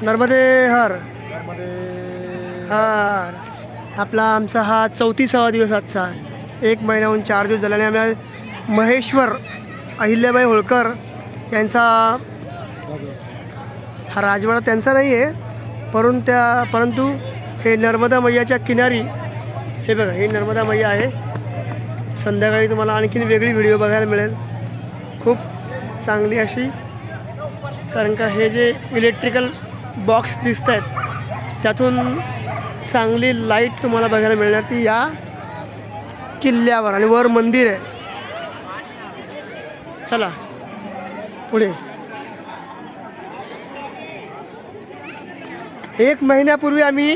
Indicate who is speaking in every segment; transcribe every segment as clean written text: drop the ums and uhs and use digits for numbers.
Speaker 1: नर्मदे हर हर. आपला आमचा हा 34वा दिवस आजचा. 1 महिन्याहून 4 दिवस झाल्याने आम्ही आज महेश्वर अहिल्याबाई होळकर यांचा हा राजवाडा त्यांचा नाही आहे, परंतु हे नर्मदा मैयाच्या किनारी, हे बघा ही नर्मदा मैया आहे. संध्याकाळी तुम्हाला आणखीन वेगळी व्हिडिओ बघायला मिळेल, खूप चांगली अशी. कारण का हे जे इलेक्ट्रिकल बॉक्स दिसत आहेत त्यातून चांगली लाईट तुम्हाला बघायला मिळणार ती या किल्ल्यावर. आणि वर मंदिर आहे. चला पुढे. 1 महिन्यापूर्वी आम्ही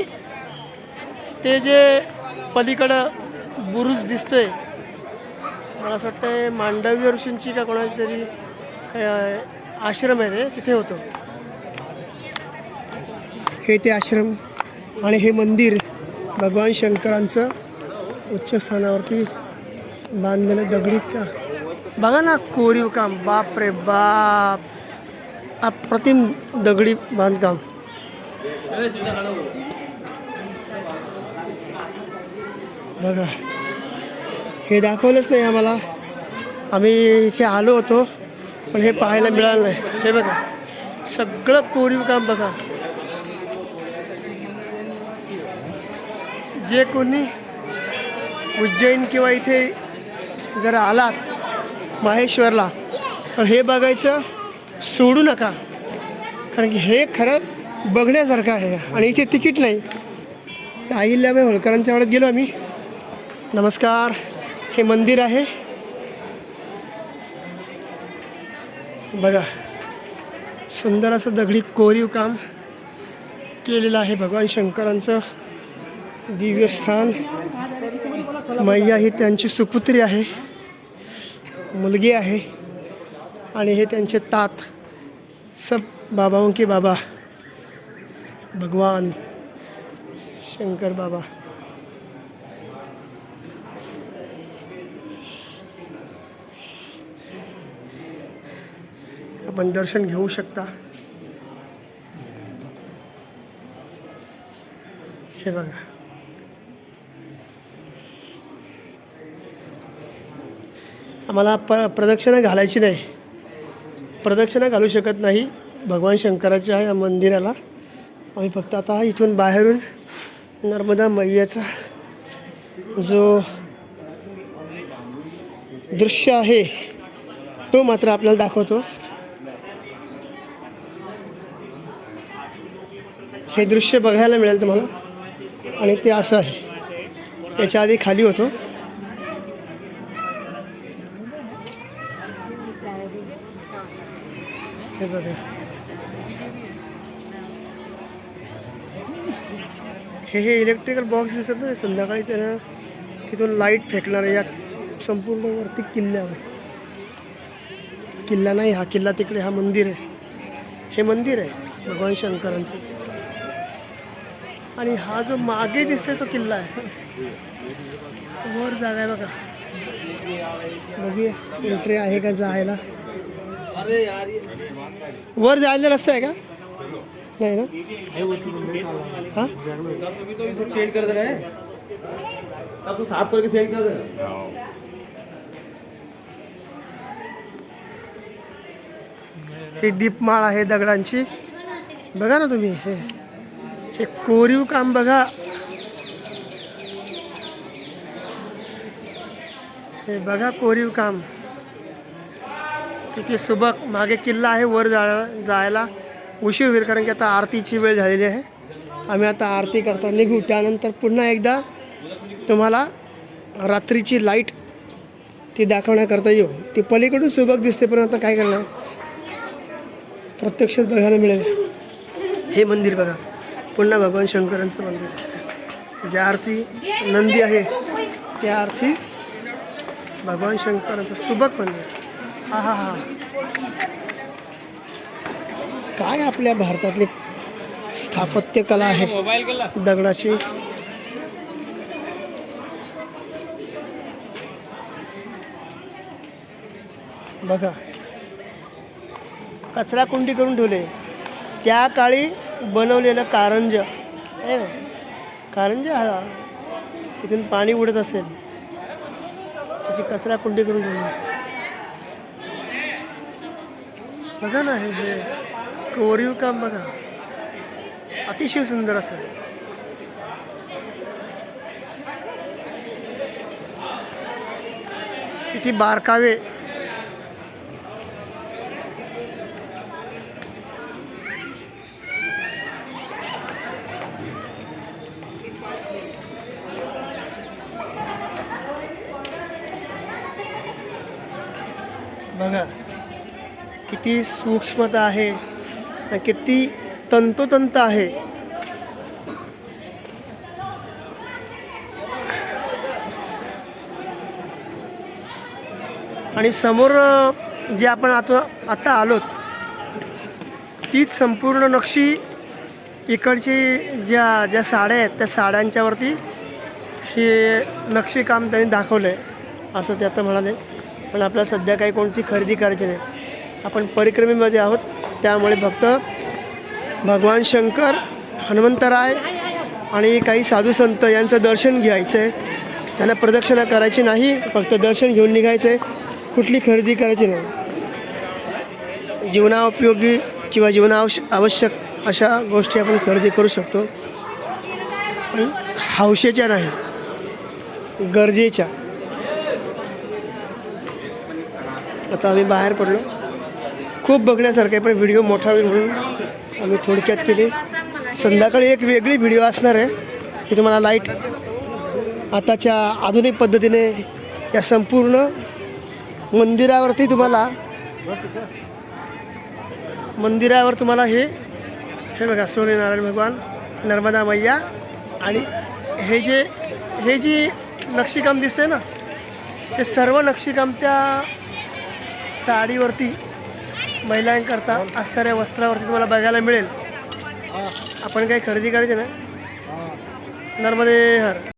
Speaker 1: ते जे पलीकडं बुरुज दिसतंय, मला असं वाटतं मांडवी ऋषींची का कोणाची तरी आश्रम आहे ते, तिथे होतो. हे ते आश्रम आणि हे मंदिर भगवान शंकरांचं उच्च स्थानावरती बांधलेलं दगडी का बघा ना, कोरीव काम. बाप रे बाप, अप्रतिम दगडी बांधकाम. बघा हे दाखवलंच नाही आम्हाला, आम्ही इथे आलो होतो पण हे पाहायला मिळालं नाही. हे बघा सगळं कोरीव काम बघा. जे कोणी उज्जैन किंवा इथे जर आलात माहेश्वरला तर हे बघायचं सोडू नका, कारण की हे खरं बघण्यासारखं आहे. आणि इथे तिकीट नाही. तर अहिल्याबाई होळकरांच्या वेळेत गेलो आम्ही. नमस्कार. हे मंदिर आहे बघा, सुंदर असं दगडी कोरीव काम केलेलं आहे. भगवान शंकरांचं दिव्य स्थान. मैया ही त्यांची सुपुत्री आहे, मुलगी आहे. आणि हे त्यांचे तात, सब बाबाओं के बाबा भगवान शंकर बाबा. आपण दर्शन घेऊ शकता. हे बघा आम्हाला प्रदक्षिणा घालायची नाही, प्रदक्षिणा घालू शकत नाही भगवान शंकराच्या या मंदिराला. आम्ही फक्त आता इथून बाहेरून नर्मदा मैयाचा जो दृश्य आहे तो मात्र आपल्याला दाखवतो. हे दृश्य बघायला मिळेल तुम्हाला. आणि ते असं आहे, याच्या आधी खाली होतो. हे बघा हे इलेक्ट्रिकल बॉक्स दिसत ना, संध्याकाळी त्यानं तिथून लाईट फेकणार या संपूर्ण वरती किल्ल्यावर. किल्ला नाही हा, किल्ला तिकडे, हा मंदिर आहे. हे मंदिर आहे भगवान शंकरांचं. आणि हा जो मागे दिसतोय तो किल्ला आहे. वर जागा आहे बघा, बघूया एंट्री आहे का जायला. वर जायला रस्ता आहे का? नाही ना. हाँ सेंड कर दे रहे हैं, आपको साफ करके सेंड कर दे. ही दीपमाळ आहे दगडांची, बघा ना तुम्ही. हे कोरीव काम बघा. हे बघा कोरीव काम किती सुबक. मागे किल्ला आहे, वर जायला उशीर होईल कारण की आता आरतीची वेळ झालेली आहे. आम्ही आता आरती करता निघू. त्यानंतर पुन्हा एकदा तुम्हाला रात्रीची लाईट ती दाखवण्याकरता येऊ. ती पलीकडून सुबक दिसते पण आता काय करणार, प्रत्यक्षात बघायला मिळेल. हे मंदिर बघा, पुन्हा भगवान शंकरांचं मंदिर. ज्या आरती नंदी आहे त्या आरती भगवान शंकरांचं सुबक मंदिर. हा हा हा, काय आपल्या भारतातली स्थापत्य कला आहे दगडाची. बघा कचरा कुंडी करून ठेवले. त्या काळी बनवलेलं कारंजा आहे ना, कारंजा हा इथून पाणी उडत असेल, त्याची कचरा कुंडी करून ठेवली. बघा ना हे कोरीव काम बघा, अतिशय सुंदर असं. किती बारकावे. बघा किती सूक्ष्मता आहे, किती तंतोतंत आहे. आणि समोर जे आपण आता आलोत, तीच संपूर्ण नक्षी इकडची ज्या साड्या आहेत त्या साड्यांच्यावरती हे नक्षीकाम त्यांनी दाखवलं आहे असं ते आता म्हणाले. पण आपल्याला सध्या काही कोणती खरेदी करायची नाही, आपण परिक्रमेमध्ये आहोत. त्यामुळे फक्त भगवान शंकर, हनुमंतराय आणि काही साधू संत यांचं दर्शन घ्यायचं आहे. त्यांना प्रदक्षिणा करायची नाही, फक्त दर्शन घेऊन निघायचं आहे, कुठली खरेदी करायची नाही. जीवनाउपयोगी किंवा आवश्यक अशा गोष्टी आपण खरेदी करू शकतो, पण हौशेच्या नाही, गरजेच्या. आता आम्ही बाहेर पडलो. खूप बघण्यासारखं आहे, पण व्हिडिओ मोठा होईल म्हणून आम्ही थोडक्यात केली. संध्याकाळी एक वेगळी व्हिडिओ असणार आहे की तुम्हाला लाईट आताच्या आधुनिक पद्धतीने या संपूर्ण मंदिरावरती तुम्हाला हे बघा सूर्यनारायण भगवान, नर्मदा मैया आणि हे जी नक्षीकाम दिसतंय ना, हे सर्व नक्षीकाम त्या साडीवरती महिलांकरता असणाऱ्या वस्त्रावरती तुम्हाला बघायला मिळेल. आपण काही खरेदी करायची ना. नर्मदे हर.